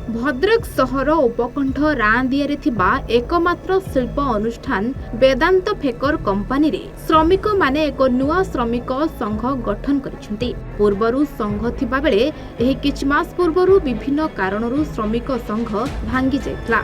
भद्रक सहर उपकंठ रांदियारे थिबा एकमात्र शिल्प अनुष्ठान वेदांत फेकर कंपानी रे श्रमिक माने एक नुआ श्रमिक संघ गठन करिसेंती। पूर्वरु संघ थिबा बेले एही किछ मास पूर्वरु विभिन्न कारणरु श्रमिक संघ भांगी जायतला।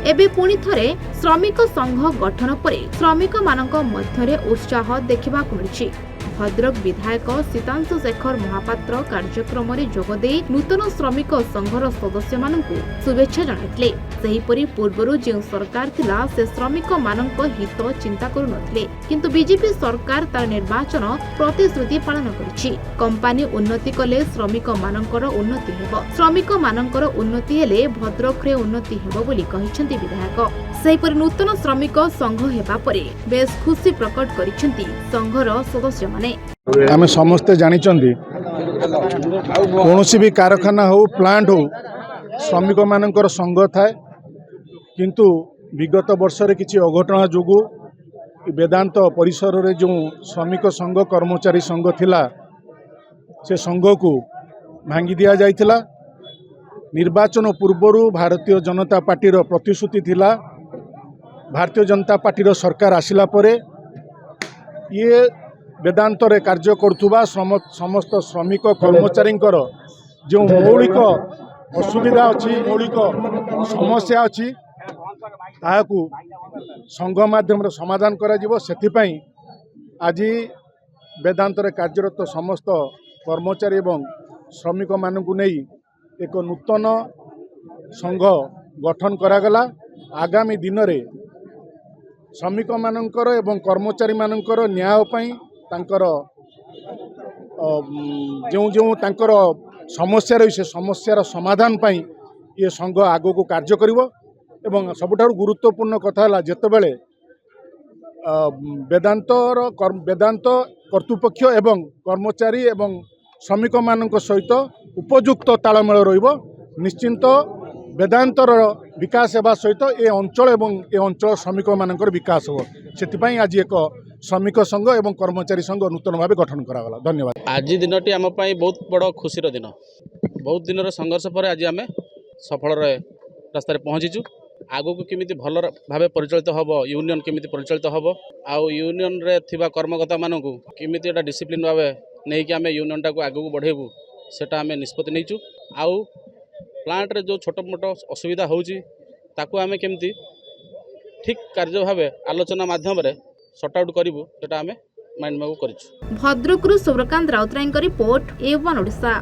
एबे पुणी थरे श्रमिक संघ गठन परे श्रमिक मानक मध्यरे उत्साह देखिबाकु मिलछि। भद्रक विधायक सीतांशु शेखर महापात्र कार्यक्रम में जोगदे नूतन श्रमिक संघर सदस्य मानकु शुभेच्छा जणाइथिले। सेहीपरि पूर्वरु जो सरकार थिला से श्रमिक मानक हित चिंता करू नथिले, किंतु बीजेपी सरकार तार निर्वाचन प्रतिश्रुति पालन करिछि। कंपनी उन्नति कले श्रमिक मानकर उन्नति हेबो, श्रमिक मानकर उन्नति हेले भद्रक रे उन्नति हेबो बोली कहिसेंती विधायक। सेहीपरि नूतन श्रमिक संघ हेबा परे बेस खुशी प्रकट करिसेंती संघर सदस्य माने। आम समस्ते जानी कौन भी कारखाना हो प्लांट हो श्रमिक मानकर संघ थाए, किंतु विगत वर्ष रे किछि अघटना जोगु वेदांत परिसर रे जो श्रमिक संघ कर्मचारी संघ थिला से संघ को भांगी दिया जाइथिला। निर्वाचन पूर्वरु भारतीय जनता पार्टी रो प्रतिश्रुति थिला। भारतीय जनता पार्टी रो सरकार आसिला परे ये वेदांत रे कार्य करुवा समस्त श्रमिक कर्मचारी जो मौलिक असुविधा अच्छी मौलिक समस्या अच्छी ताकू संघ माध्यम समाधान करा सेथिपाई आज वेदांत रे कार्यरत समस्त कर्मचारी एवं श्रमिक मानकु नहीं एक नूतन संघ गठन करागला। आगामी दिन रे श्रमिक मानकर एवं कर्मचारी मानकर न्याय पाई तांकर जो जो तांकर समस्या रही से समस्यार समाधान पाई ये संघ आगो को कार्य करिवो। एवं सबुठारु गुरुत्वपूर्ण कथा है जेतेबेले वेदांत कर्तृपक्ष एवं कर्मचारी एवं श्रमिक मानक सहित उपयुक्त तालमेल रहिबो। निश्चिंत वेदांतर विकास हेबा सहित ए अंचल एवं ए अंचल श्रमिक मानकर विकास हो। सेतिपाई आज एक श्रमिक संघ एवं कर्मचारी संघ नूतन भाव गठन करागला। धन्यवाद। आज दिनटी आम बहुत बड़ खुशी दिन, बहुत दिन संघर्ष पर आज आम सफल रास्तार पहुँचीचु। आगो को केमिति भल भाव परिचालित हम, यूनियन केमिति परिचालित हम, आउ यूनियन रे थिबा कर्मकर्ता मानकु केमिति एटा डिसिप्लिन भाव नहीं कि आम यूनियन टाक आगू बढ़ेबू सेटा आम निष्पत्ति नहींचु। आउ प्लांट रे जो छोट मोट असुविधा होउची ताकू आम केमिति ठीक कार्य भाव आलोचना माध्यम रे सॉर्ट आउट करिवु सेटा आम माइंड में करिछु। भद्रकरु सूर्यकांत राउतरायଙ୍କ रिपोर्ट A1 ओडिशा।